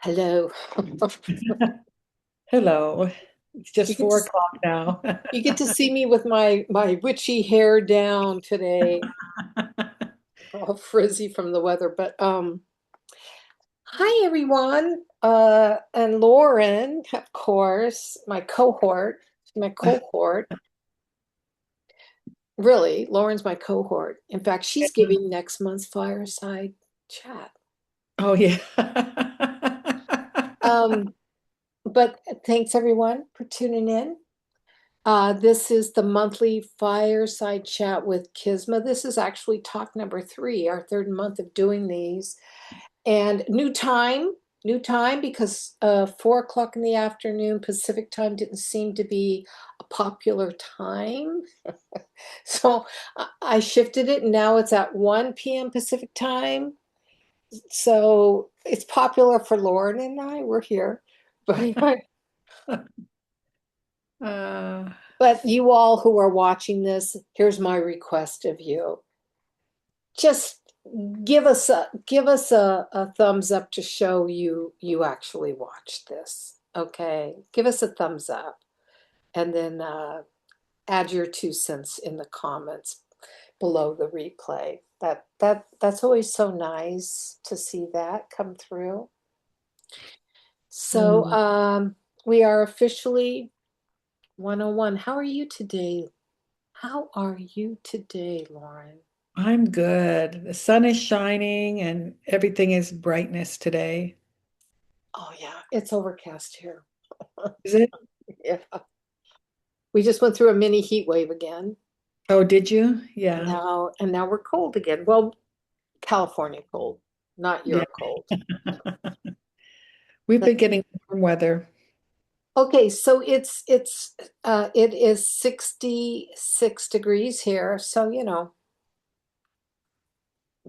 Hello. Hello. It's You just get four to o'clock now. you get to see me with my witchy hair down today, all frizzy from the weather. But hi everyone. And Lauren, of course, my cohort. Really, Lauren's my cohort. In fact, she's giving next month's fireside chat. Oh yeah. Um, but thanks everyone for tuning in. This is the monthly fireside chat with Kisma. This is actually talk number three, our third month of doing these. And new time because 4 o'clock in the afternoon Pacific time didn't seem to be a popular time. So I shifted it and now it's at 1 p.m. Pacific time. So it's popular for Lauren and I. We're here. But Uh, but you all who are watching this, here's my request of you. Just give us a thumbs up to show you actually watched this. Okay, give us a thumbs up, and then add your 2 cents in the comments below the replay. That's always so nice to see that come through. So mm, we are officially 101. How are you today? How are you today, Lauren? I'm good. The sun is shining and everything is brightness today. Oh yeah, it's overcast here. Is it? Yeah. We just went through a mini heat wave again. Oh, did you? Yeah. And now we're cold again. Well, California cold, not Yeah. Europe cold. We've been getting warm weather. Okay, so it is 66 degrees here. So,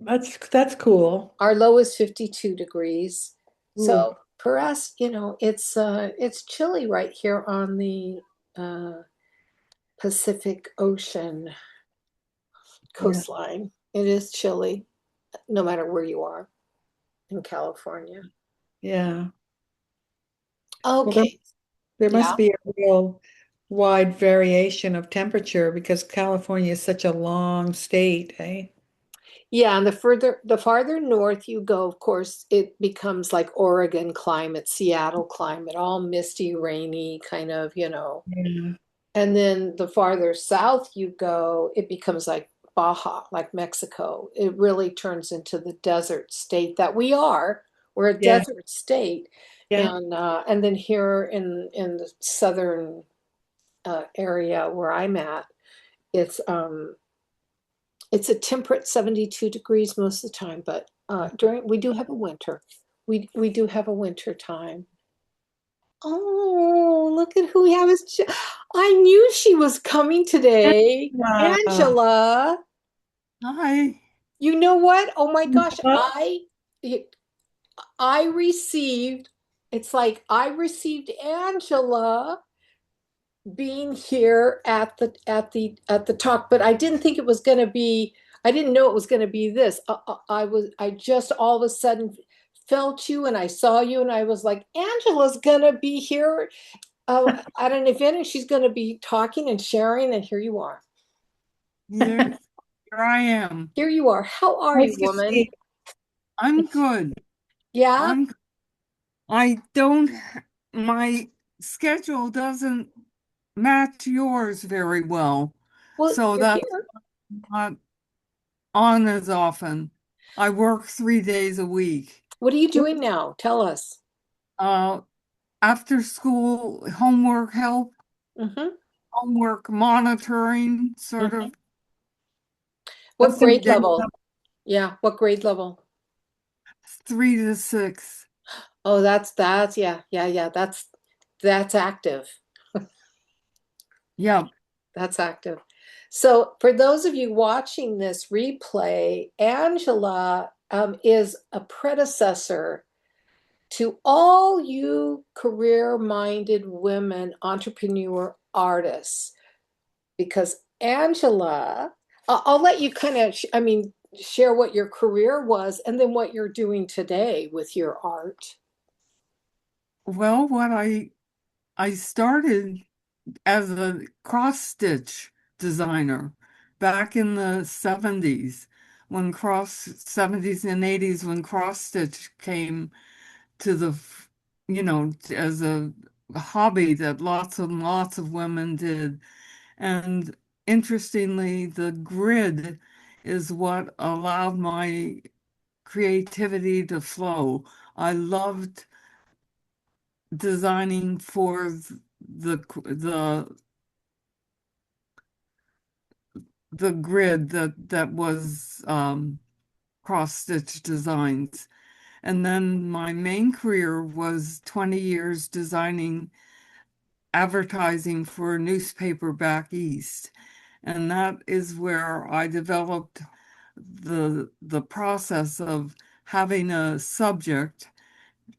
That's cool. our low is 52 degrees. Ooh, So for us, it's chilly right here on the uh Pacific Ocean yeah. coastline. It is chilly, no matter where you are in California. Yeah. Well, Okay. there must Yeah. be a real wide variation of temperature because California is such a long state, eh? Yeah, and the farther north you go, of course, it becomes like Oregon climate, Seattle climate, all misty, rainy, kind of. Yeah. And then the farther south you go, it becomes like Baja, like Mexico. It really turns into the desert state that we are. We're a Yeah. desert state. Yeah. And then here in the southern area where I'm at, it's it's a temperate 72 degrees most of the time, but during we do have a winter. We do have a winter time. Oh, look at who we have as I knew she was coming today. Wow. Angela. Hi. You know what? Oh my gosh, I received it's like I received Angela being here at the talk, but I didn't think it was going to be. I didn't know it was going to be this. I just all of a sudden felt you, and I saw you, and I was like, Angela's going to be here at an event, and she's going to be talking and sharing, and here you are. Here, here I am. Here you are. How are you, Nice to woman? see. I'm good. Yeah. I'm I don't my schedule doesn't match yours very well. Well, So you're that's here. not on as often. I work 3 days a week. What are you doing now? Tell us. Uh After school homework help, Hmm. homework monitoring, sort Hmm. of a What grade 3 day, level? Yeah. What grade level? 3 to 6. Oh, that's yeah, yeah, yeah. That's active. Yeah. That's active. So for those of you watching this replay, Angela is a predecessor to all you career-minded women, entrepreneur artists, because Angela, I'll let you kind of, I mean, share what your career was and then what you're doing today with your art. Well, I started as a cross stitch designer back in the 70s when cross 70s and 80s when cross stitch came to as a hobby that lots and lots of women did. And interestingly, the grid is what allowed my creativity to flow. I loved designing for the grid that was cross stitch designs. And then my main career was 20 years designing advertising for a newspaper back east. And that is where I developed the process of having a subject,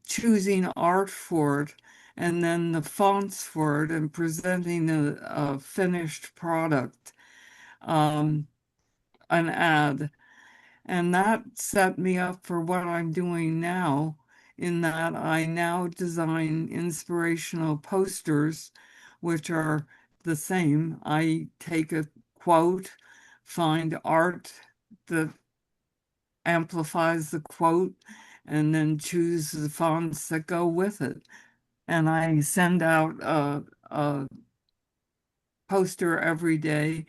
choosing art for it, and then the fonts for it, and presenting a finished product, um, an ad. And that set me up for what I'm doing now, in that I now design inspirational posters, which are the same. I take a quote, find art that amplifies the quote, and then choose the fonts that go with it. And I send out a poster every day.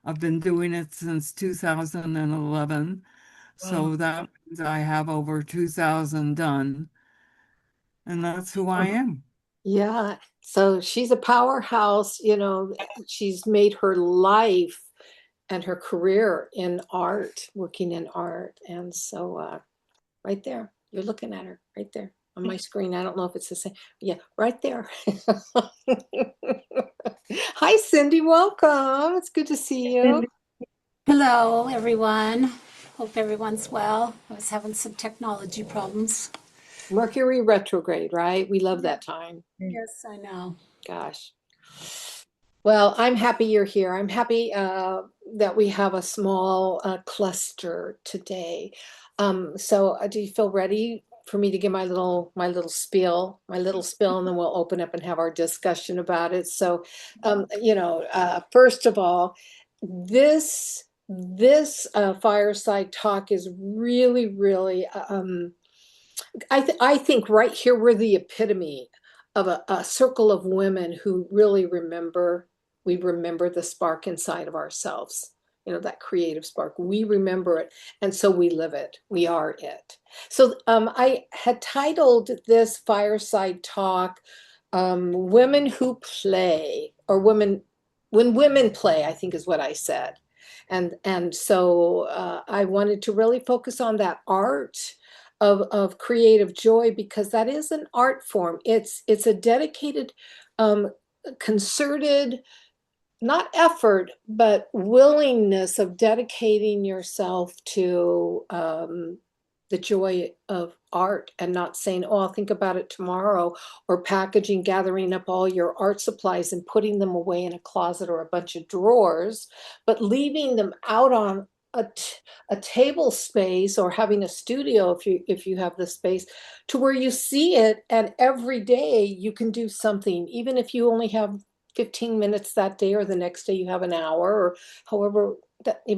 I've been doing it since 2011. Wow. So that means I have over 2,000 done, and that's who I am. Yeah. So she's a powerhouse, she's made her life and her career in art, working in art. And so right there, you're looking at her right there on my screen. I don't know if it's the same. Yeah, right there. Hi, Cindy. Welcome. It's good to see you. Hello, everyone. Hope everyone's well. I was having some technology problems. Mercury retrograde, right? We love that time. Yes, I know. Gosh. Well, I'm happy you're here. I'm happy that we have a small cluster today. So, do you feel ready for me to give my little spiel, and then we'll open up and have our discussion about it. So, first of all, this fireside talk is really, really. I think right here we're the epitome of a circle of women who really we remember the spark inside of ourselves, that creative spark. We remember it, and so we live it. We are it. So I had titled this fireside talk, Women Who Play, or Women When Women Play, I think is what I said. And so I wanted to really focus on that art of creative joy, because that is an art form. It's a dedicated, um, concerted, not effort, but willingness of dedicating yourself to the joy of art, and not saying, oh, I'll think about it tomorrow, or packaging, gathering up all your art supplies and putting them away in a closet or a bunch of drawers, but leaving them out on a table space, or having a studio if you have the space, to where you see it, and every day you can do something, even if you only have 15 minutes that day, or the next day you have an hour, or however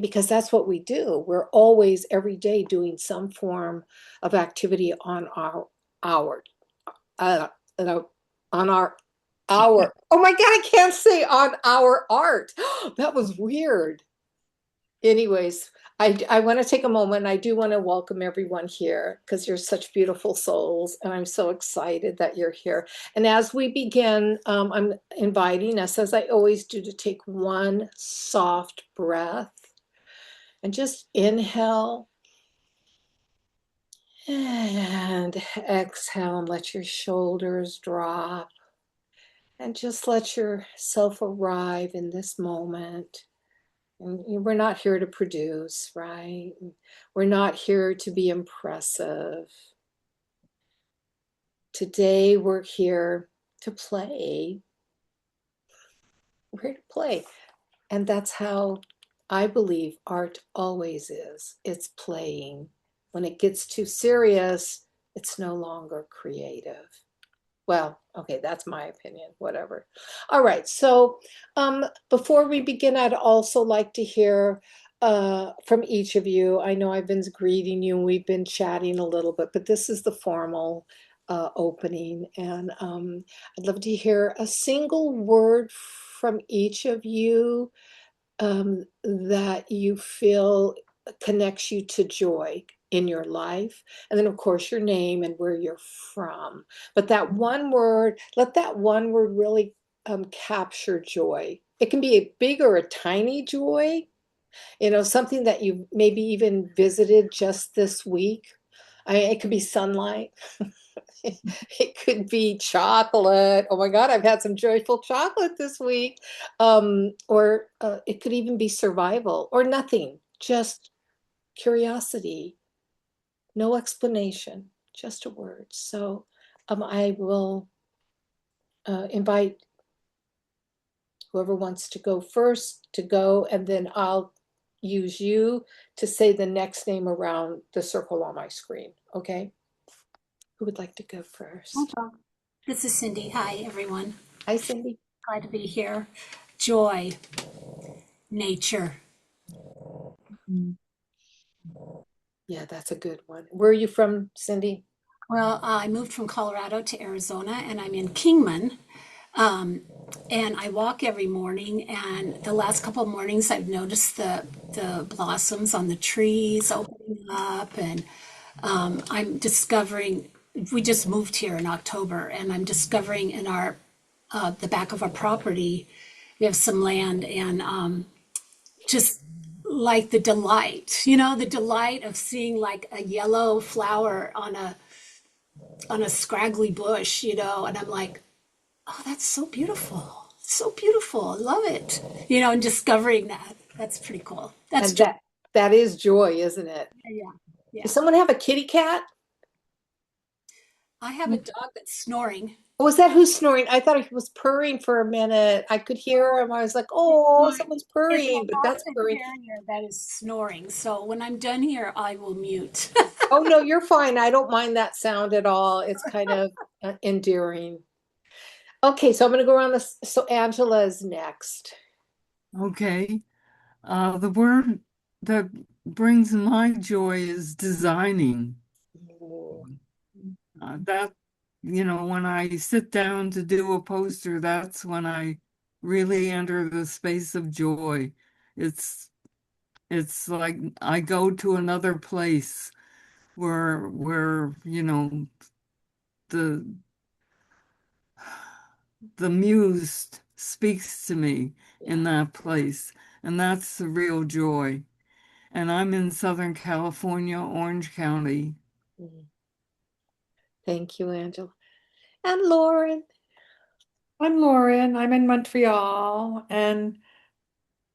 because that's what we do. We're always every day doing some form of activity on our uh, uh, on our oh my god, I can't say on our art. That was weird. Anyways, I want to take a moment. I do want to welcome everyone here, because you're such beautiful souls, and I'm so excited that you're here. And as we begin, I'm inviting us, as I always do, to take one soft breath and just inhale and exhale, and let your shoulders drop, and just let yourself arrive in this moment. And we're not here to produce, right? We're not here to be impressive. Today, we're here to play. We're here to play. And that's how I believe art always is. It's playing. When it gets too serious, it's no longer creative. Well, okay, that's my opinion, whatever. All right, so before we begin, I'd also like to hear from each of you. I know I've been greeting you and we've been chatting a little bit, but this is the formal opening. And I'd love to hear a single word from each of you that you feel connects you to joy in your life. And then, of course, your name and where you're from. But that one word, let that one word really capture joy. It can be a big or a tiny joy, something that you maybe even visited just this week. I mean, it could be sunlight. It could be chocolate. Oh my God, I've had some joyful chocolate this week. Or it could even be survival or nothing, just curiosity, no explanation, just a word. So I will invite whoever wants to go first to go, and then I'll use you to say the next name around the circle on my screen. Okay? Who would like to go first? This is Cindy. Hi, everyone. Hi, Cindy. Glad to be here. Joy, nature. Mm. Yeah, that's a good one. Where are you from, Cindy? Well, I moved from Colorado to Arizona, and I'm in Kingman. Um, and I walk every morning, and the last couple of mornings I've noticed the blossoms on the trees opening up, and I'm discovering. We just moved here in October, and I'm discovering in our the back of our property, we have some land, and just like the delight of seeing like a yellow flower on a scraggly bush, and I'm like, oh, that's so beautiful. So beautiful. I love it. And discovering that. That's pretty cool. That's And joy. that is joy, isn't it? Yeah. Yeah. Does someone have a kitty cat? I have a dog that's snoring. Was that who's snoring? I thought he was purring for a minute. I could hear him. I was like, oh, someone's It's a purring, but that's Boston purring. Terrier that is snoring. So when I'm done here, I will mute. Oh, no, you're fine. I don't mind that sound at all. It's kind of endearing. Okay, so I'm going to go around this. So Angela's next. Okay. The word that brings my joy is designing. Ooh, That, when I sit down to do a poster, that's when I really enter the space of joy. It's it's like I go to another place where the the muse speaks to me yeah. in that place, and that's the real joy. And I'm in Southern California, Orange County. Mm. Thank you, Angela. And Lauren. I'm Lauren. I'm in Montreal, and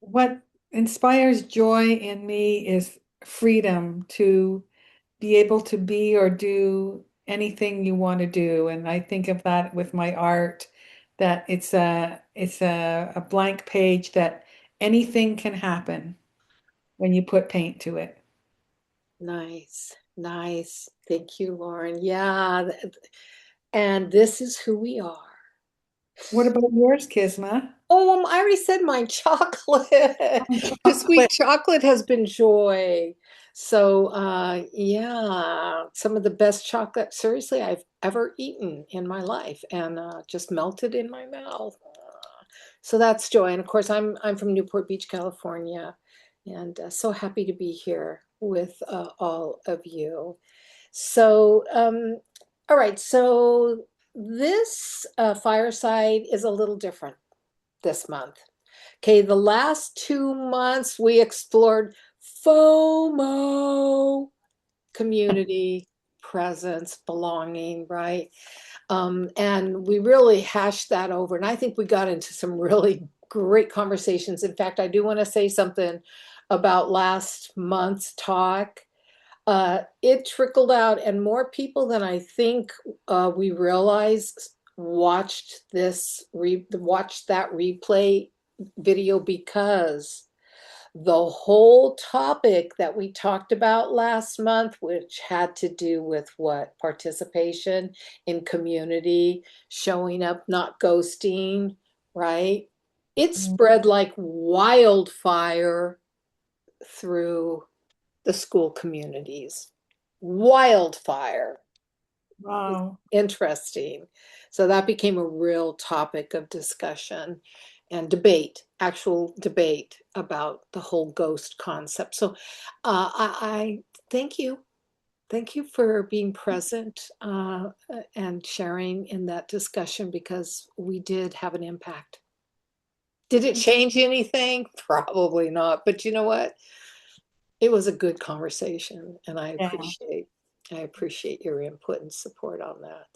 what inspires joy in me is freedom to be able to be or do anything you want to do. And I think of that with my art, that it's a blank page that anything can happen when you put paint to it. Nice, nice. Thank you, Lauren. Yeah, and this is who we are. What about yours, Kisma? Oh, I already said mine, chocolate. This week, Chocolate. chocolate has been joy. So, yeah, some of the best chocolate, seriously, I've ever eaten in my life, and just melted in my mouth. So that's joy. And of course, I'm from Newport Beach, California, and so happy to be here with all of you. So, all right. So this fireside is a little different this month. Okay, the last 2 months we explored FOMO, community, presence, belonging, right? And we really hashed that over. And I think we got into some really great conversations. In fact, I do want to say something about last month's talk. It trickled out, and more people than I think we realize watched that replay video because the whole topic that we talked about last month, which had to do with what? Participation in community, showing up, not ghosting, right? It spread like wildfire through the school communities. Wildfire. Wow. Interesting. So that became a real topic of discussion and debate, actual debate about the whole ghost concept. So I thank you. Thank you for being present and sharing in that discussion because we did have an impact. Did it change anything? Probably not. But you know what? It was a good conversation, and Yeah. I appreciate your input and support on that.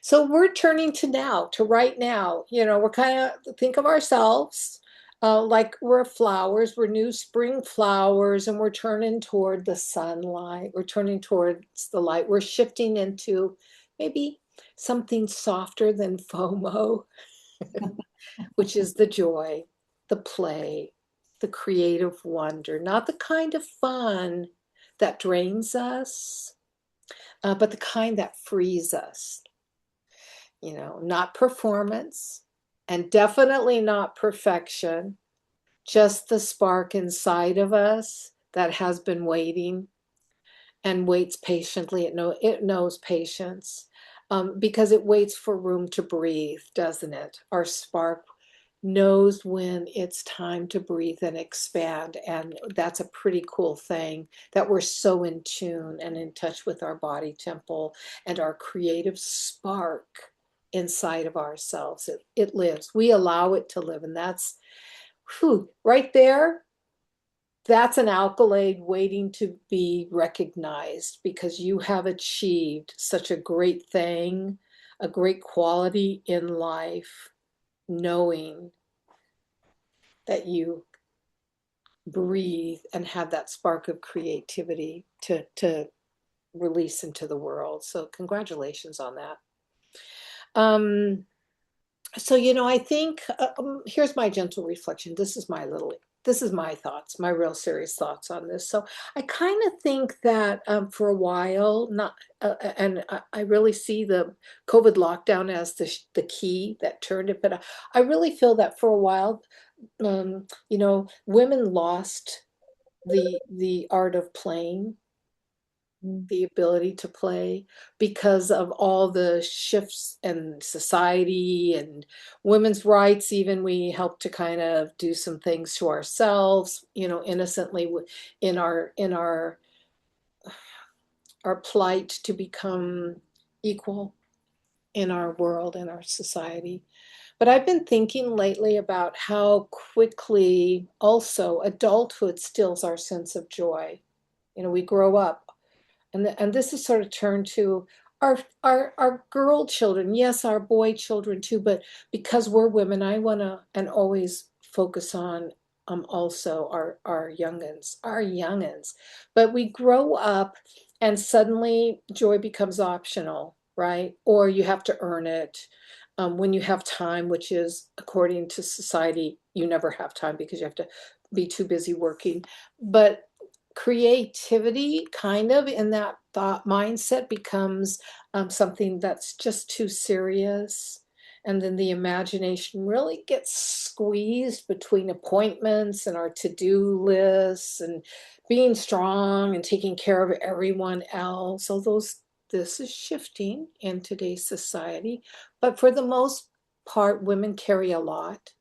So we're turning to now, to right now. You know, we're kind of think of ourselves like we're flowers, we're new spring flowers, and we're turning toward the sunlight. We're turning towards the light. We're shifting into maybe something softer than FOMO, which is the joy, the play, the creative wonder, not the kind of fun that drains us, but the kind that frees us. You know, not performance and definitely not perfection, just the spark inside of us that has been waiting and waits patiently. It knows patience because it waits for room to breathe, doesn't it? Our spark knows when it's time to breathe and expand. And that's a pretty cool thing that we're so in tune and in touch with our body temple and our creative spark inside of ourselves. It lives. We allow it to live. And that's whew, right there. That's an accolade waiting to be recognized because you have achieved such a great thing, a great quality in life, knowing that you breathe and have that spark of creativity to release into the world. So congratulations on that. Um, so I think here's my gentle reflection. This is my thoughts, my real serious thoughts on this. So I kind of think that for a while, not and I really see the COVID lockdown as the key that turned it. But I really feel that for a while, women lost the art of playing, the ability to play because of all the shifts in society and women's rights. Even we helped to kind of do some things to ourselves, innocently in our plight to become equal in our world and our society. But I've been thinking lately about how quickly also adulthood stills our sense of joy. We grow up, and this is sort of turned to our girl children, yes, our boy children too, but because we're women, I want to and always focus on also our youngins. But we grow up and suddenly joy becomes optional, right? Or you have to earn it when you have time, which is according to society, you never have time because you have to be too busy working. But creativity kind of in that thought mindset becomes something that's just too serious, and then the imagination really gets squeezed between appointments and our to-do lists and being strong and taking care of everyone else. Although this is shifting in today's society, but for the most part women carry a lot.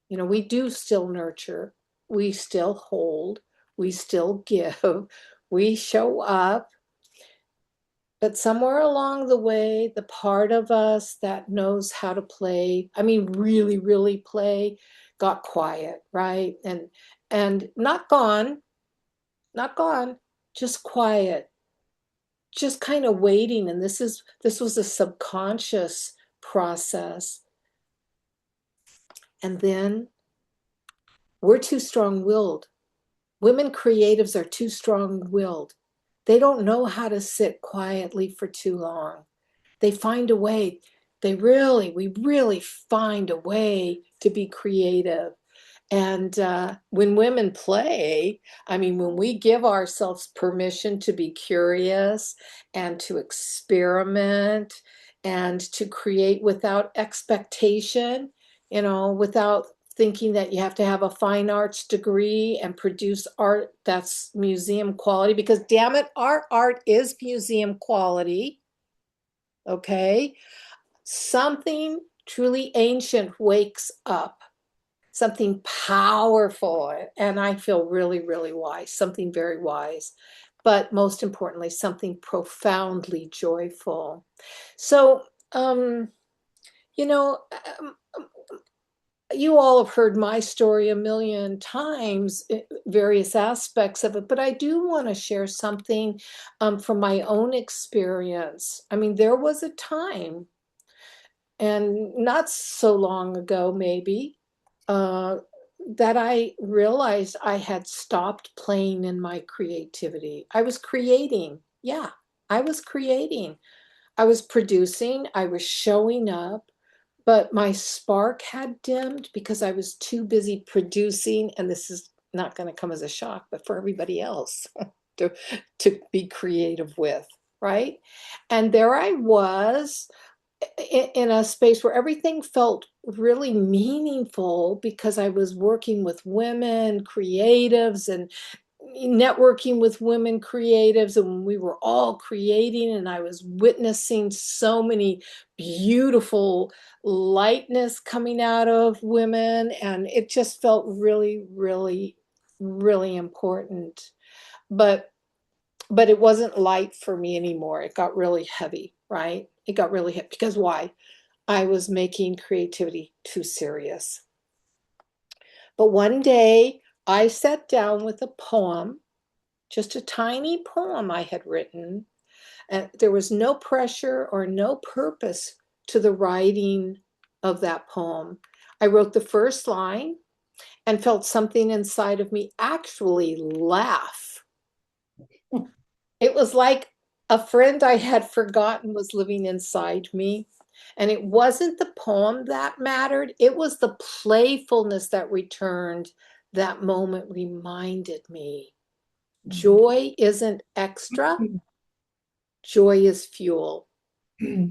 We do still nurture, we still hold, we still give, we show up. But somewhere along the way, the part of us that knows how to play, I mean, really, really play, got quiet, right? And not gone, just quiet, just kind of waiting. And this was a subconscious process. And then we're too strong-willed. Women creatives are too strong-willed. They don't know how to sit quietly for too long. They find a way. We really find a way to be creative. And when women play, I mean, when we give ourselves permission to be curious and to experiment and to create without expectation, without thinking that you have to have a fine arts degree and produce art that's museum quality, because damn it, our art is museum quality. Okay. Something truly ancient wakes up, something powerful, and I feel really, really wise, something very wise, but most importantly, something profoundly joyful. So, you know, um, you all have heard my story a million times, various aspects of it, but I do want to share something from my own experience. I mean, there was a time, and not so long ago, maybe, uh, that I realized I had stopped playing in my creativity. I was creating. Yeah, I was creating. I was producing. I was showing up, but my spark had dimmed because I was too busy producing. And this is not going to come as a shock, but for everybody else to, to be creative with, right? And there I was in a space where everything felt really meaningful because I was working with women creatives and networking with women creatives, and we were all creating, and I was witnessing so many beautiful lightness coming out of women, and it just felt really, really, really important. But it wasn't light for me anymore. It got really heavy, right? It got really heavy because why? I was making creativity too serious. But one day I sat down with a poem, just a tiny poem I had written, and there was no pressure or no purpose to the writing of that poem. I wrote the first line and felt something inside of me actually laugh. It was like a friend I had forgotten was living inside me. And it wasn't the poem that mattered, it was the playfulness that returned. That moment reminded me joy isn't extra, joy is fuel,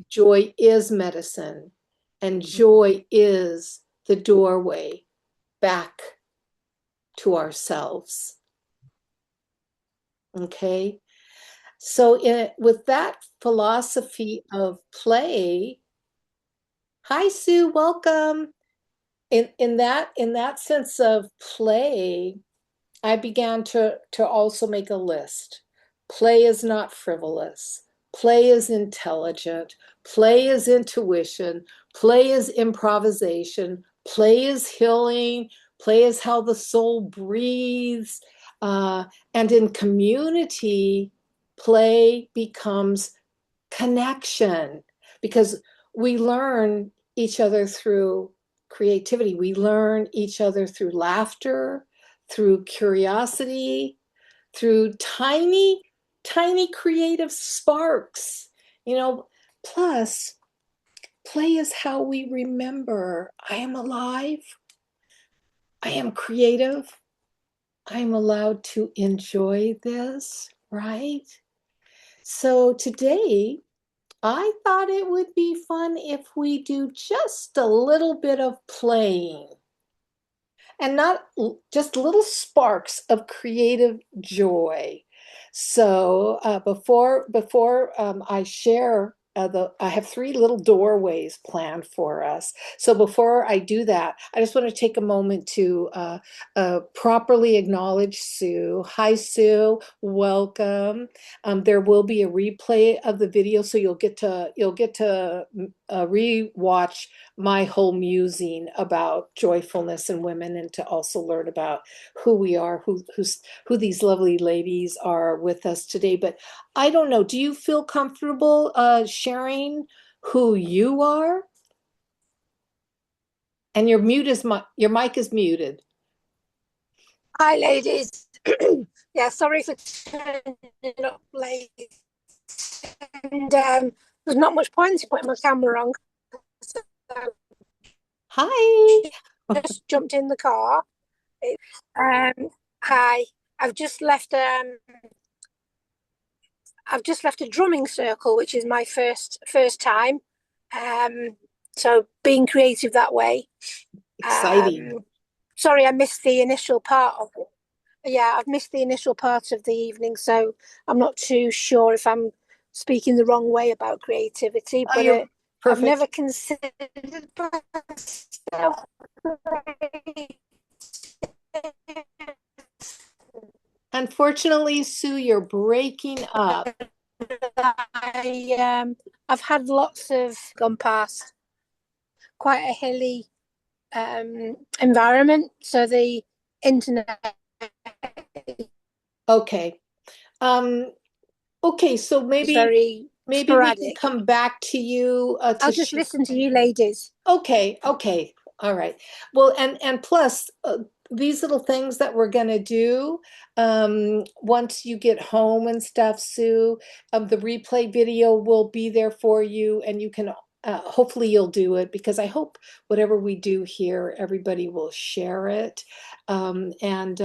joy is medicine, and joy is the doorway back to ourselves. Okay. So, with that philosophy of play, hi Sue, welcome. In that sense of play, I began to also make a list. Play is not frivolous. Play is intelligent. Play is intuition. Play is improvisation. Play is healing. Play is how the soul breathes. Uh, and in community, play becomes connection because we learn each other through creativity. We learn each other through laughter, through curiosity, through tiny, tiny creative sparks. You know, plus, play is how we remember I am alive, I am creative, I am allowed to enjoy this, right? So today, I thought it would be fun if we do just a little bit of playing and not just little sparks of creative joy. So before I share I have three little doorways planned for us. So before I do that, I just want to take a moment to properly acknowledge Sue. Hi, Sue. Welcome. There will be a replay of the video, so you'll get to rewatch my whole musing about joyfulness in women, and to also learn about who we are, who these lovely ladies are with us today. But I don't know, do you feel comfortable sharing who you are? And your mic is muted. Hi, ladies. Yeah, sorry for turning up late. And there's not much point in putting my camera on. So Hi. just jumped in the car. Hi. I've just left I've just left a drumming circle, which is my first time. Um, so being creative that way. Exciting. Sorry, I missed the initial part of it. Yeah, I've missed the initial part of the evening, so I'm not too sure if I'm speaking the wrong way about creativity, Oh, but you're I've perfect. never considered myself Unfortunately, Sue, you're breaking up. I've had lots of gone past quite a hilly environment, so the internet Okay. Um, okay, so is maybe very maybe we can sporadic. come back to you I'll to just listen to you ladies. Okay, okay. All right. Well, and plus these little things that we're gonna do, once you get home and stuff, Sue, the replay video will be there for you and you can hopefully you'll do it because I hope whatever we do here, everybody will share it. And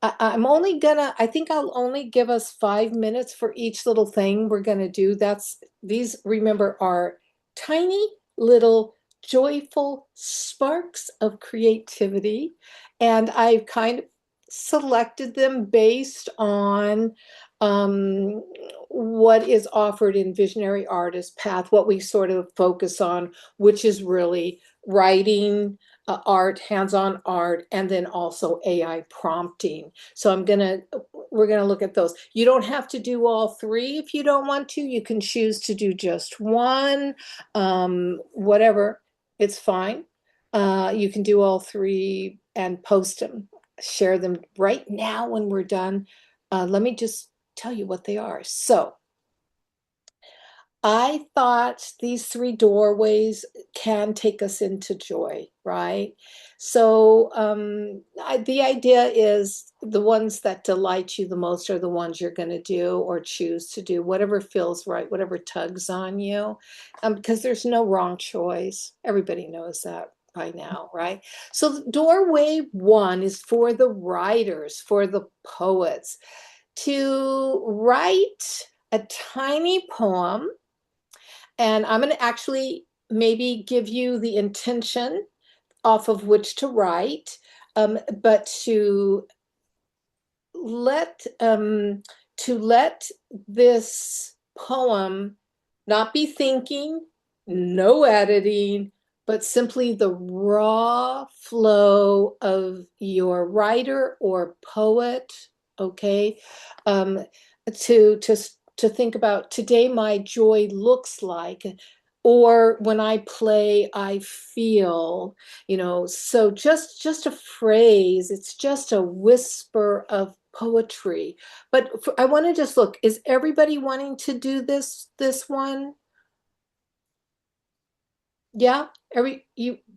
I'm only gonna, I think I'll only give us 5 minutes for each little thing we're gonna do. That's these, remember, are tiny little joyful sparks of creativity. And I've kind of selected them based on um, what is offered in Visionary Artist Path, what we sort of focus on, which is really writing, art, hands-on art, and then also AI prompting. So we're gonna look at those. You don't have to do all three if you don't want to. You can choose to do just one, whatever, it's fine. You can do all three and post them, share them right now when we're done. Let me just tell you what they are. So I thought these three doorways can take us into joy, right? So the idea is the ones that delight you the most are the ones you're going to do or choose to do, whatever feels right, whatever tugs on you, because there's no wrong choice. Everybody knows that by now, right? So doorway one is for the writers, for the poets, to write a tiny poem, and I'm going to actually maybe give you the intention off of which to write, but let um, to let this poem not be thinking, no editing, but simply the raw flow of your writer or poet. Okay, um, to to think about today my joy looks like, or when I play I feel, so just a phrase, it's just a whisper of poetry. But I want to just look, is everybody wanting to do this one? Yeah,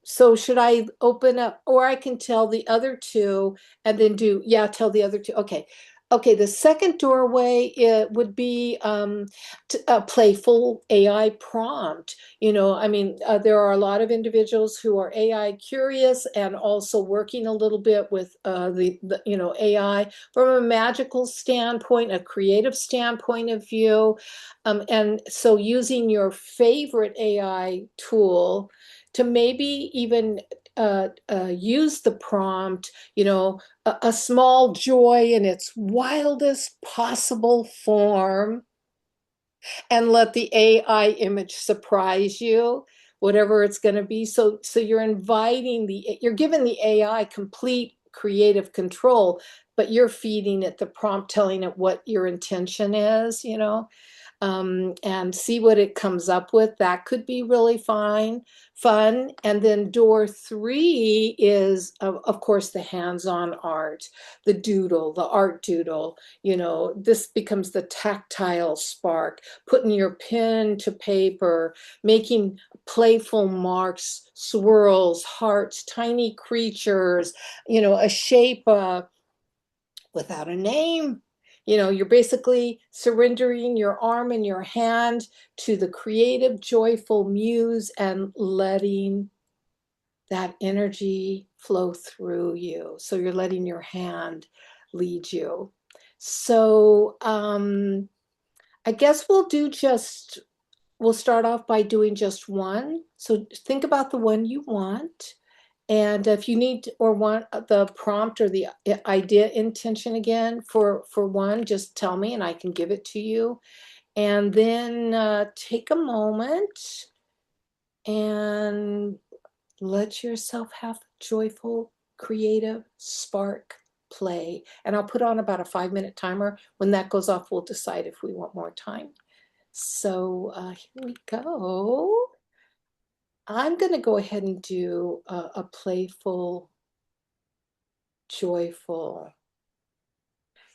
so should I open up, or I can tell the other two and then yeah, tell the other two. Okay. Okay, the second doorway, it would be a playful AI prompt. I mean, there are a lot of individuals who are AI curious and also working a little bit with the AI from a magical standpoint, a creative standpoint of view. And so using your favorite AI tool to maybe even use the prompt, a small joy in its wildest possible form, and let the AI image surprise you, whatever it's going to be. So you're giving the AI complete creative control, but you're feeding it the prompt, telling it what your intention is, and see what it comes up with. That could be really fun. And then door three is, of course, the hands-on art, the doodle, the art doodle. This becomes the tactile spark, putting your pen to paper, making playful marks, swirls, hearts, tiny creatures, a shape, without a name. You're basically surrendering your arm and your hand to the creative, joyful muse and letting that energy flow through you. So you're letting your hand lead you. So I guess we'll start off by doing just one. So think about the one you want. And if you need or want the prompt or the idea intention again for one, just tell me and I can give it to you. And then take a moment and let yourself have a joyful, creative spark play. And I'll put on about a 5-minute timer. When that goes off, we'll decide if we want more time. So here we go. I'm going to go ahead and do a playful, joyful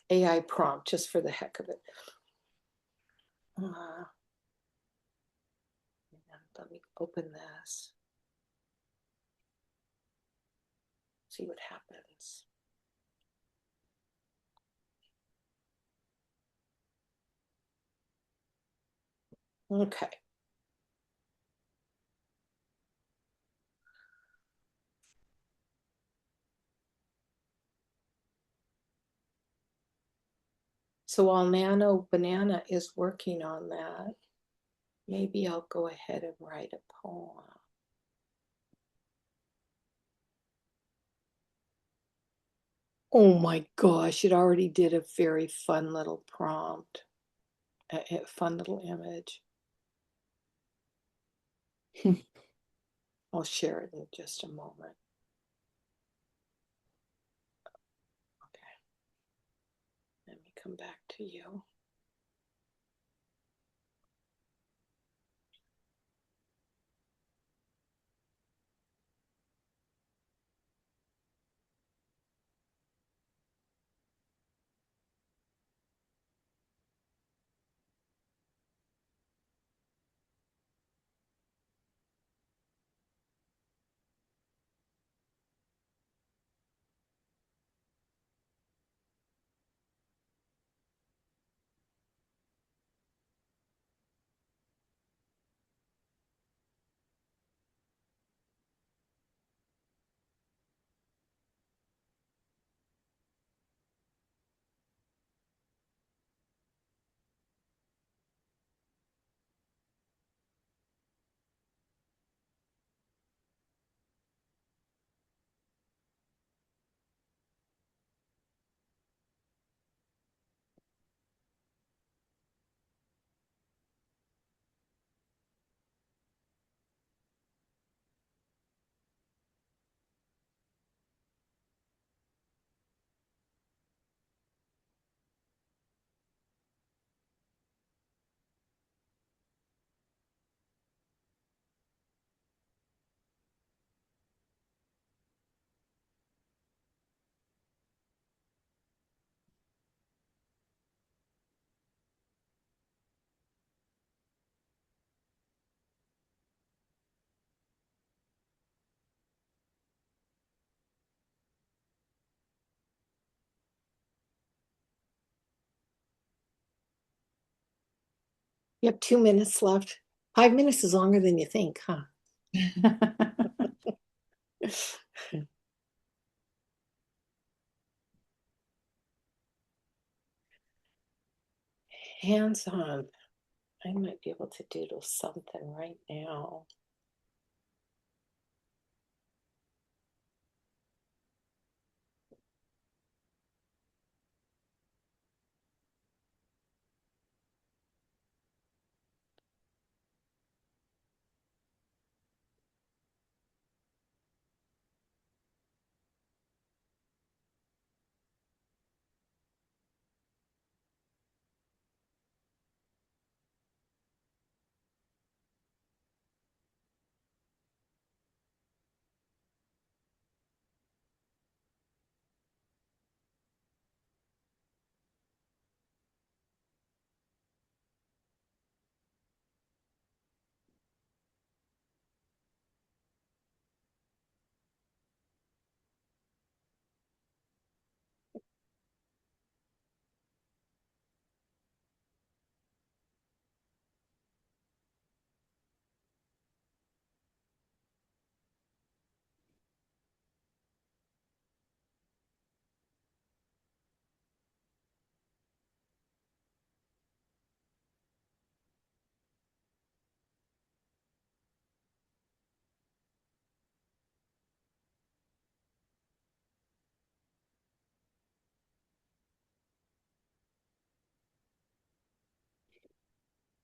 AI prompt just for the heck of it. Let me open this. See what happens. Okay. So while Nano Banana is working on that, maybe I'll go ahead and write a poem. Oh my gosh, it already did a very fun little prompt, a fun little image. I'll share it in just a moment. Okay, let me come back to you. You have 2 minutes left. 5 minutes is longer than you think, huh? Hands on. I might be able to doodle something right now.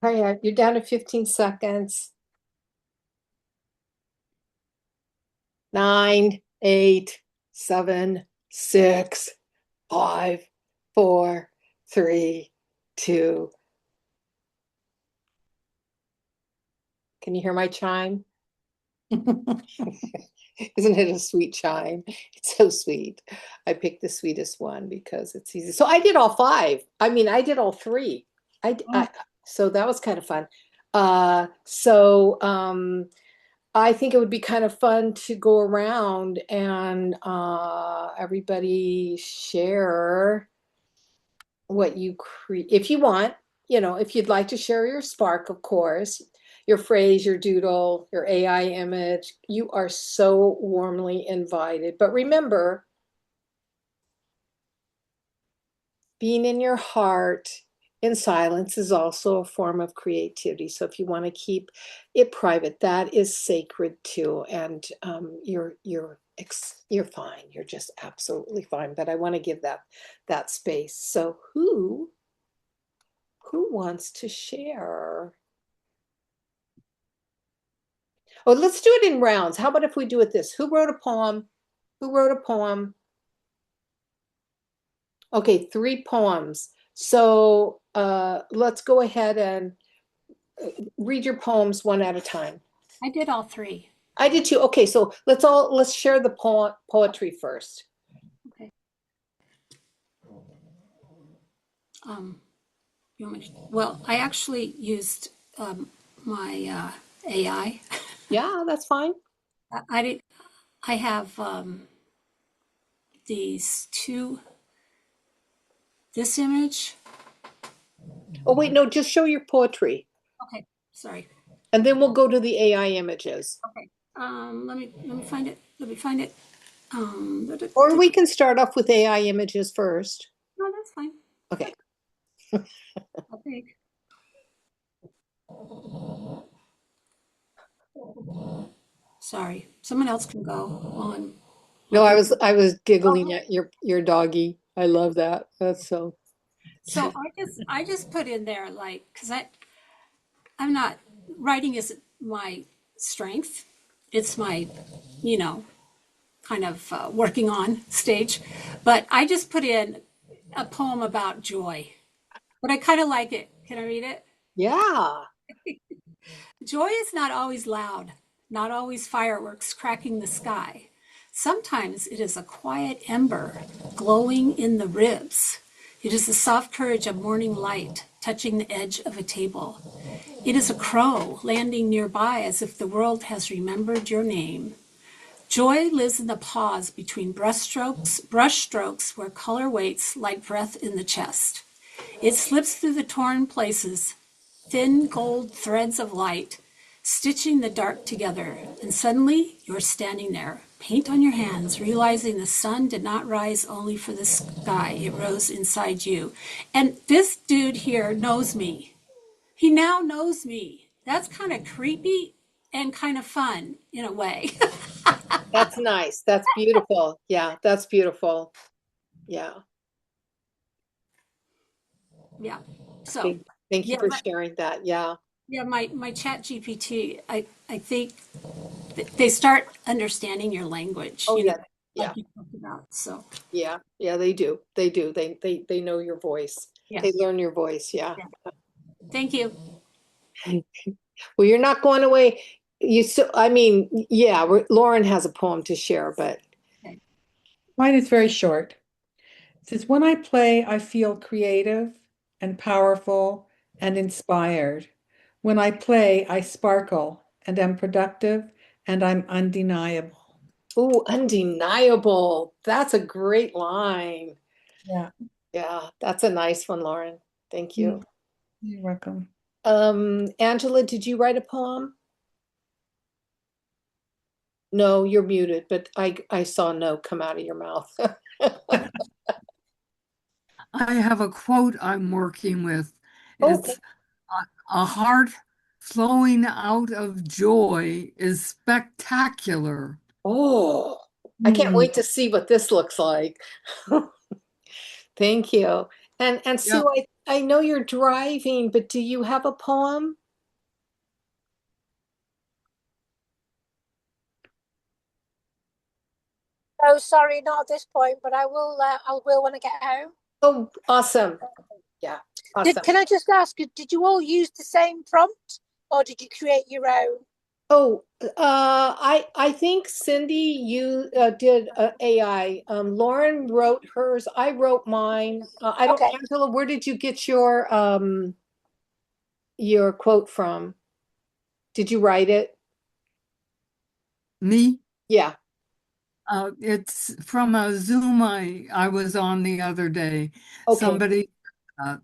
All right, you're down to 15 seconds. 9, 8, 7, 6, 5, 4, 3, 2. Can you hear my chime? Isn't it a sweet chime? It's so sweet. I picked the sweetest one because it's easy. So I did all five. I mean, I did all three. So that was kind of fun. I think it would be kind of fun to go around and everybody share what you create. If you want, if you'd like to share your spark, of course, your phrase, your doodle, your AI image, you are so warmly invited. But remember, being in your heart in silence is also a form of creativity. So if you want to keep it private, that is sacred too. And you're fine. You're just absolutely fine. But I want to give that space. So who wants to share? Oh, let's do it in rounds. How about if we do it this? Who wrote a poem? Who wrote a poem? Okay, 3 poems. So let's go ahead and read your poems one at a time. I did all three. I did too. Okay, so let's share the poetry first. Okay. Well, I actually used my AI. Yeah, that's fine. I did. I have these two. This image. Oh wait, no, just show your poetry, Okay, sorry. and then we'll go to the AI images. Okay. Let me find it. Let me find it. Or we can start off with AI images first. No, that's fine. Okay. I'll take. Sorry, someone else can go on. No, I was giggling at your doggy. I love that. That's so. So I just put in there like because I'm not writing isn't my strength. It's my, you know, kind of working on stage. But I just put in a poem about joy. But I kind of like it. Can I read it? Yeah. Joy is not always loud, not always fireworks cracking the sky. Sometimes it is a quiet ember glowing in the ribs. It is the soft courage of morning light touching the edge of a table. It is a crow landing nearby as if the world has remembered your name. Joy lives in the pause between brush strokes where color waits like breath in the chest. It slips through the torn places, thin gold threads of light, stitching the dark together, and suddenly you're standing there, paint on your hands, realizing the sun did not rise only for the sky, it rose inside you. And this dude here knows me. He now knows me. That's kind of creepy and kind of fun in a way. That's nice. That's beautiful. Yeah, that's beautiful. Yeah. Yeah. So, Thank you yeah, for sharing that. Yeah. yeah, my chat GPT, I think they start understanding your language, Oh you know, yeah. Yeah. like you talked about. So, Yeah. Yeah, they do. They do. They know your voice. yeah, They learn your voice. Yeah. yeah. Thank you. Well, you're not going away. I mean, yeah, Lauren has a poem to share, but Okay. Mine is very short. It says, when I play, I feel creative and powerful and inspired. When I play, I sparkle and am productive and I'm undeniable. ooh, undeniable. That's a great line. Yeah. Yeah, that's a nice one, Lauren. Thank you. You're welcome. Angela, did you write a poem? No, you're muted, but I saw no come out of your mouth. I have a quote I'm working with. Okay. It's a heart flowing out of joy is spectacular. Oh, I can't Hmm. wait to see what this looks like. Thank you. And Yep. Sue, I know you're driving, but do you have a poem? Oh, sorry, not at this point, but I will. I will when I get home. Oh, awesome. Yeah, awesome. Can I just ask you? Did you all use the same prompt, or did you create your own? Oh, I think Cindy, you did AI. Lauren wrote hers. I wrote mine. I don't, Okay. Angela, where did you get your quote from? Did you write it? Me? Yeah. It's from a Zoom I was on the other day. Okay. Somebody, uh,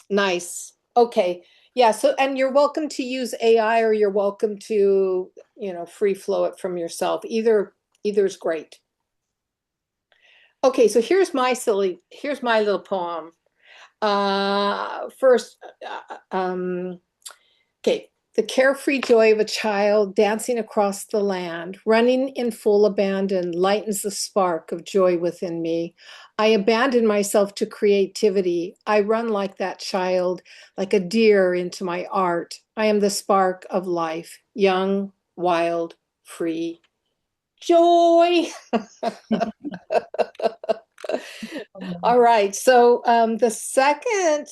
Nice. Okay. Yeah. So, and you're welcome to use AI or you're welcome to, free flow it from yourself. Either is great. Okay. So here's my little poem. First, okay. The carefree joy of a child dancing across the land, running in full abandon, lightens the spark of joy within me. I abandon myself to creativity. I run like that child, like a deer into my art. I am the spark of life, young, wild, free. Joy. All right. So the second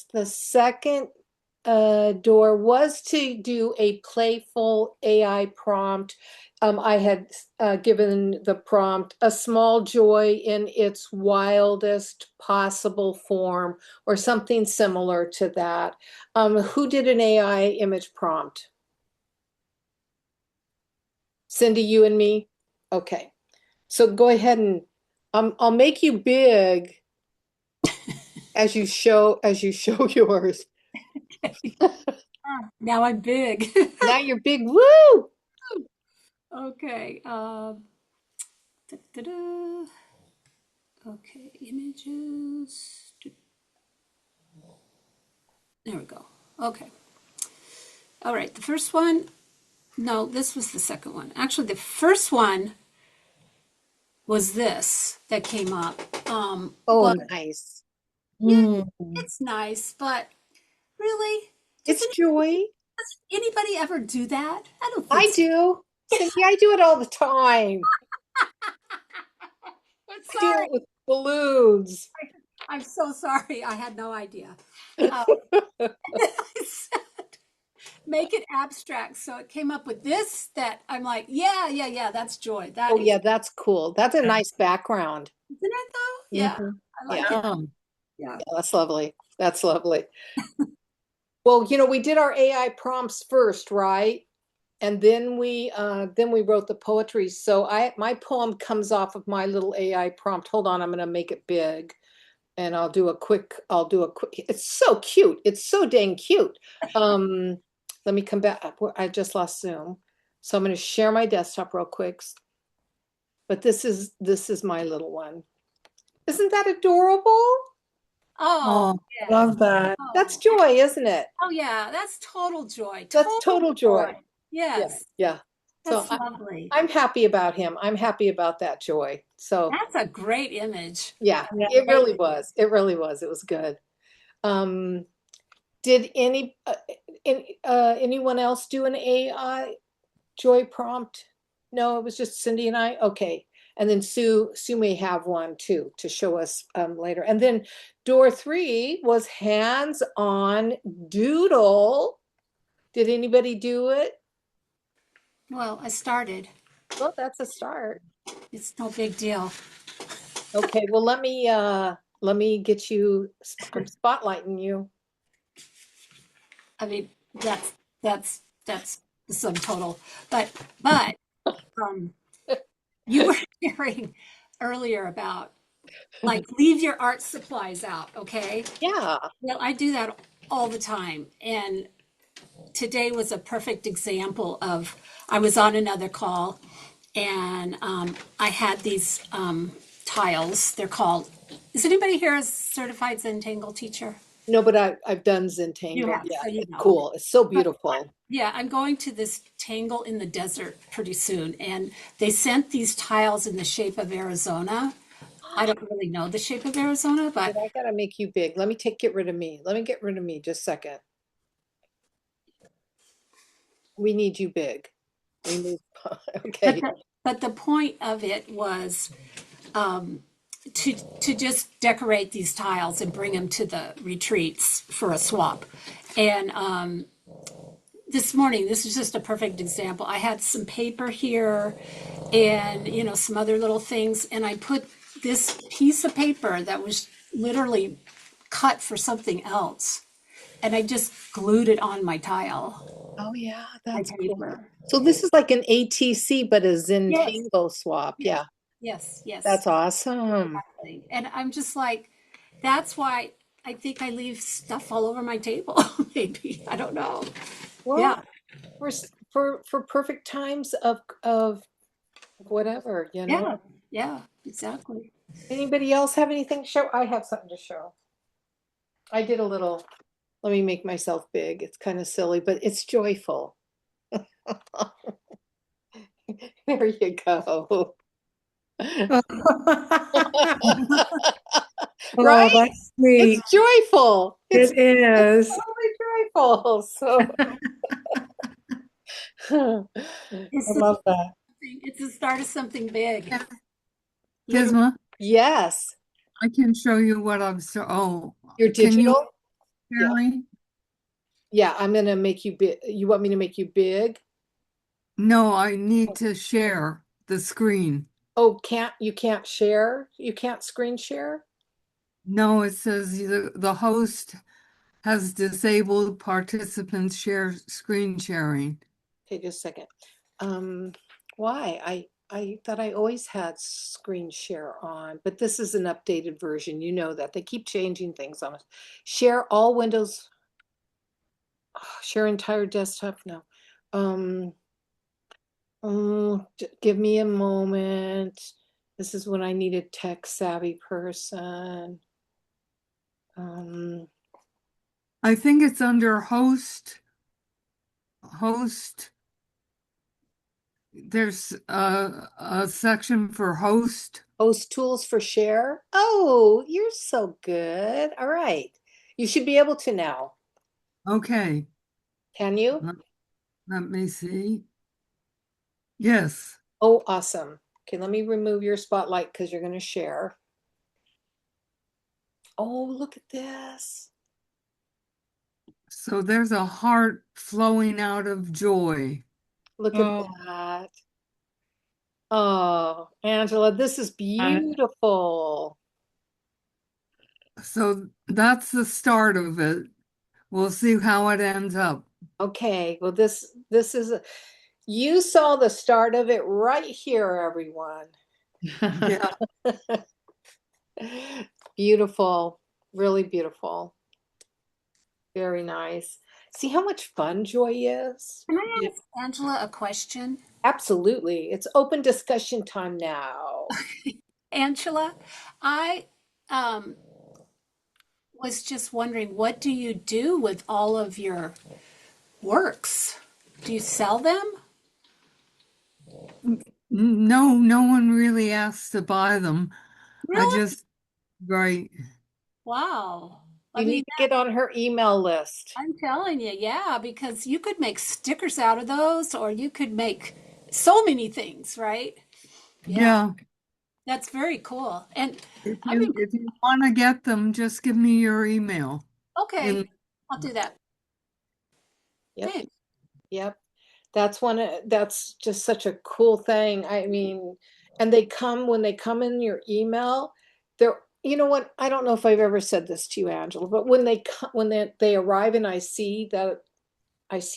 door was to do a playful AI prompt. I had given the prompt a small joy in its wildest possible form, or something similar to that. Who did an AI image prompt? Cindy, you and me? Okay. So go ahead and I'll make you big as you show yours. Now I'm big. Now you're big. Woo! Okay. Da-da-da. Okay, images. There we go. Okay. All right. The first one. No, this was the second one. Actually, the first one was this that came up. Oh, But nice. yeah, Mm. it's nice. But really, It's joy. does anybody ever do that? I don't think I so. do. Cindy, I do it all the time. I'm I do sorry. it with balloons. I'm so sorry. I had no idea. Um, I said, make it abstract. So it came up with this that I'm like, yeah, yeah, yeah, that's joy. That Oh, is, yeah, that's cool. That's a nice background. isn't it though? Yeah, Hmm. I Yeah, like it. um, Yeah. yeah, that's lovely. That's lovely. Well, we did our AI prompts first, right? And then we wrote the poetry. So my poem comes off of my little AI prompt. Hold on, I'm gonna make it big. And I'll do a quick. It's so cute. It's so dang cute. Um, Let me come back. I just lost Zoom. So I'm going to share my desktop real quick. But this is my little one. Isn't that adorable? Oh, oh, yeah. Love that. That's Oh, joy, isn't it? oh, yeah. That's total joy. That's Total total joy. joy. Yeah, Yes, yeah. So that's lovely. I'm happy about him. I'm happy about that joy. So That's a great image. yeah, Yeah. it Great. really was. It really was. It was good. Um, did anyone else do an AI joy prompt? No, it was just Cindy and I. Okay. And then Sue may have one too to show us later. And then door three was hands-on doodle. Did anybody do it? Well, I started. Well, that's a start. It's no big deal. Okay, well let me get you. I'm spotlighting you. I mean, that's the sum total. But um, you were sharing earlier about like leave your art supplies out, okay? Yeah. Well, I do that all the time, and today was a perfect example of I was on another call, and I had these tiles. They're called. Is anybody here a certified Zentangle teacher? No, but I've done You Zentangle. have, Yeah, so you it's know. cool. It's so beautiful. Yeah, I'm going to this tangle in the desert pretty soon, and they sent these tiles in the shape of Arizona. I don't really know the shape of Arizona, but I gotta make you big. Let me get rid of me. Let me get rid of me just a second. We need you big. We need, okay. but the point of it was to just decorate these tiles and bring them to the retreats for a swap. And this morning, this is just a perfect example. I had some paper here and, you know, some other little things, and I put this piece of paper that was literally cut for something else, and I just glued it on my tile, Oh yeah, my that's cool. paper. So this is like an ATC, but a Yes, Zentangle swap. yes, Yeah, yes, yes. that's awesome. Exactly. And I'm just like, that's why I think I leave stuff all over my table, maybe. I don't know. Well, Yeah, for perfect times of whatever, you know. yeah, yeah, exactly. Anybody else have anything to show? I have something to show. I did a little, let me make myself big. It's kind of silly, but it's joyful. There you go. Oh, Right? that's sweet. It's joyful. It's It is. totally joyful. So It's I the love that. it's the start of something big. Literally. Kisma, yes, I can show you what I'm so, oh, you're can you digital. hear Yeah. me? Yeah, I'm gonna make you big. You want me to make you big? No, I need to share the screen. Oh, you can't share? You can't screen share? No, it says the host has disabled participants share screen sharing. Okay, just a second. Um, why? I thought I always had screen share on, but this is an updated version. You know that. They keep changing things on us. Share all windows. Share entire desktop. No. Um, give me a moment. This is when I need a tech savvy person. Um, I think it's under host. There's a section for host. host tools for share. Oh, you're so good. All right. You should be able to now. Okay, Can you? let, let me see. Yes. Oh, awesome. Okay, let me remove your spotlight because you're going to share. Oh, look at this. So there's a heart flowing out of joy. Look at Oh, that. Oh, Angela, this is uh, beautiful. So that's the start of it. We'll see how it ends up. Okay, well, this is you saw the start of it right here, everyone. Yeah. Beautiful, really beautiful. Very nice. See how much fun joy is? Can I ask Angela a question? Absolutely. It's open discussion time now. Angela, I um, was just wondering, what do you do with all of your works? Do you sell them? No, no one really asks to buy them. I Really? just write. Wow. I You need mean, to get on her email list. I'm telling you, yeah, because you could make stickers out of those, or you could make so many things, right? Yeah, Yeah. that's very cool. And If I've been, you want to get them, just give me your email. okay, And I'll do that. Yep. Thanks. Yep. That's just such a cool thing. I mean, and they come when they come in your email, they're you know what? I don't know if I've ever said this to you, Angela, but when they arrive and I see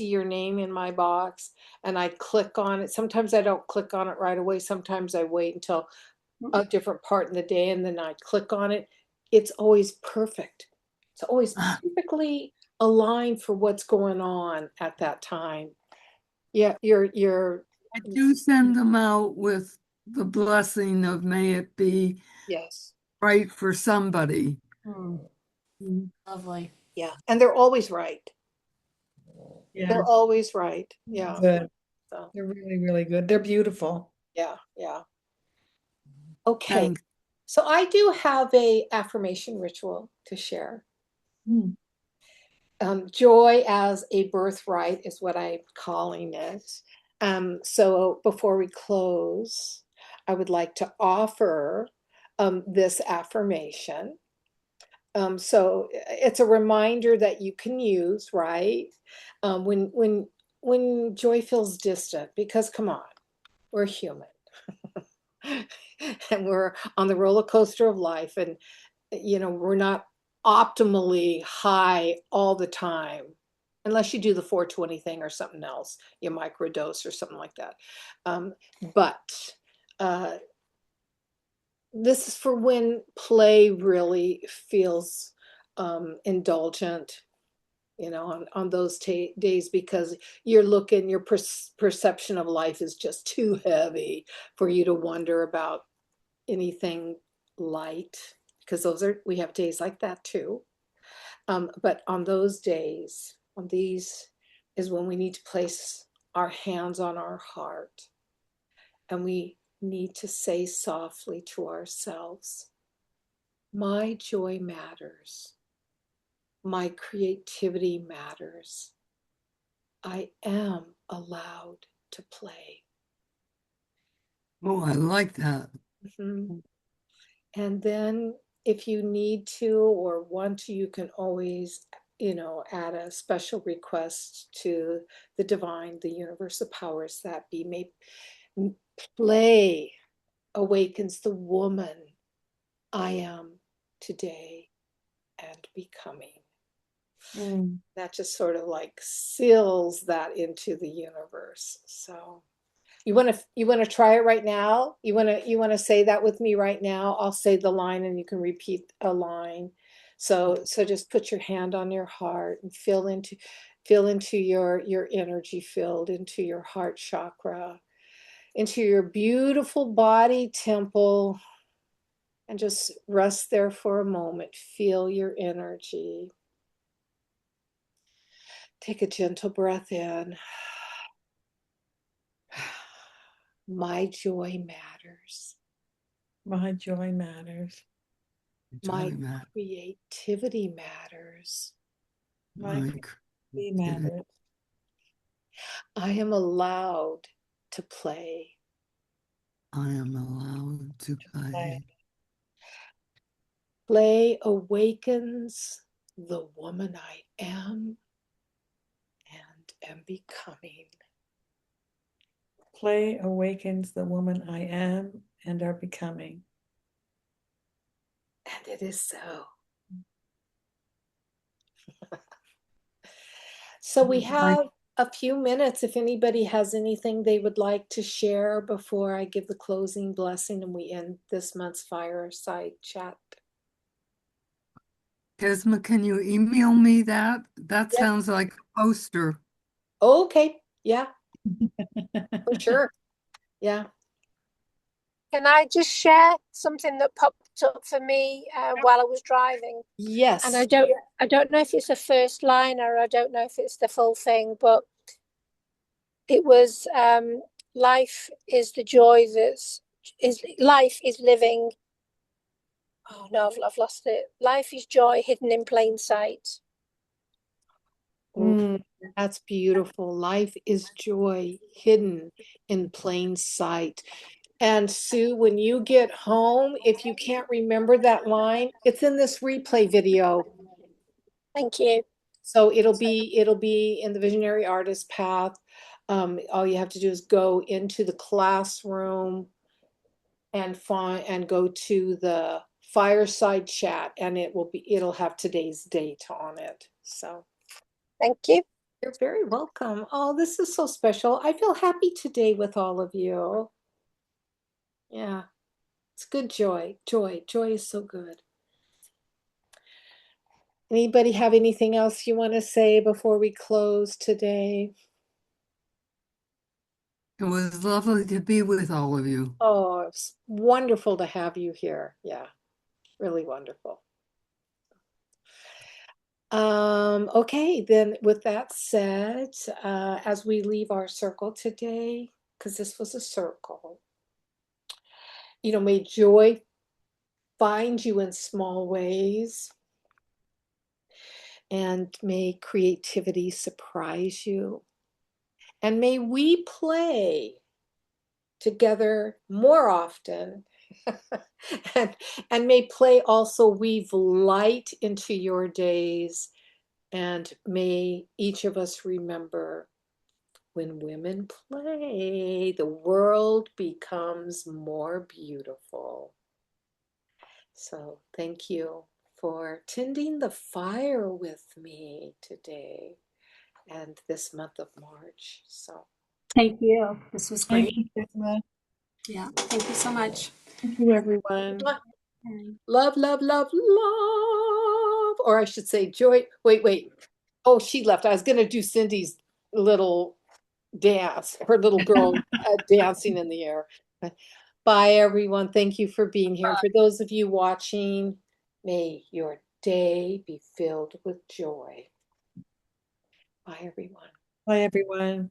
your name in my box and I click on it. Sometimes I don't click on it right away. Sometimes I wait until a different part in the day and then I click on it. It's always perfect. It's always perfectly aligned for what's going on at that time. Yeah, you're I do send them out with the blessing of may it be yes. right for somebody. Hmm, lovely. Yeah. And they're always right. yeah, They're always right. Yeah. good. So They're really, really good. They're beautiful. yeah, yeah. Okay. Thanks. So I do have a affirmation ritual to share. Mm. Joy as a birthright is what I'm calling it. So before we close, I would like to offer this affirmation. So it's a reminder that you can use, right? When joy feels distant, because come on, we're human. And we're on the roller coaster of life, and we're not optimally high all the time, unless you do the 420 thing or something else, you microdose or something like that. But this is for when play really feels indulgent, on those days, because your perception of life is just too heavy for you to wonder about anything light, because we have days like that too. But on those days, on these, is when we need to place our hands on our heart, and we need to say softly to ourselves, my joy matters. My creativity matters. I am allowed to play. Oh, I like that. Mhm. And then if you need to or want to, you can always, add a special request to the divine, the universe, the powers that be. May play awakens the woman I am today and becoming. Mm. That just sort of like seals that into the universe. So you want to try it right now? You want to say that with me right now? I'll say the line and you can repeat a line. So just put your hand on your heart and feel into your energy field, into your heart chakra, into your beautiful body temple, and just rest there for a moment. Feel your energy. Take a gentle breath in. My joy matters. My joy matters. My Joy, Matt. creativity matters. My My creativity creativity. matters. I am allowed to play. I am allowed to Play. play. Play awakens the woman I am and am becoming. Play awakens the woman I am and are becoming. And it is so. So we My have a few minutes if anybody has anything they would like to share before I give the closing blessing and we end this month's Fireside Chat. Kisma, can you email me that? That Yes. sounds like a poster. Okay. Yeah, for sure. Yeah. Can I just share something that popped up for me while I was driving? And Yes. I don't know if it's a first line or I don't know if it's the full thing, but it was life is the joy life is living. Oh no, I've lost it. Life is joy hidden in plain sight. Oh, Mm. that's beautiful. Life is joy hidden in plain sight. And Sue, when you get home, if you can't remember that line, it's in this replay video. Thank you. So it'll be in the Visionary Artist Path. All you have to do is go into the classroom and go to the Fireside Chat, and it'll have today's date on it. So Thank you. you're very welcome. Oh, this is so special. I feel happy today with all of you. Yeah, it's good joy. Joy is so good. Anybody have anything else you want to say before we close today? It was lovely to be with all of you. Oh, it's wonderful to have you here. Yeah, really wonderful. Okay, then with that said, as we leave our circle today, because this was a circle, may joy find you in small ways. And may creativity surprise you. And may we play together more often. and, and may play also weave light into your days. And may each of us remember, when women play, the world becomes more beautiful. So thank you for tending the fire with me today and this month of March. So Thank you. This was Thank great. you, Kisma. Yeah. Thank you so much. Thank you, everyone. love, love, love, love. Or I should say joy. Wait. Oh, she left. I was going to do Cindy's little dance, her little girl dancing in the air. Bye, everyone. Thank you for being here. And for those of you watching, may your day be filled with joy. Bye, everyone. Bye, everyone.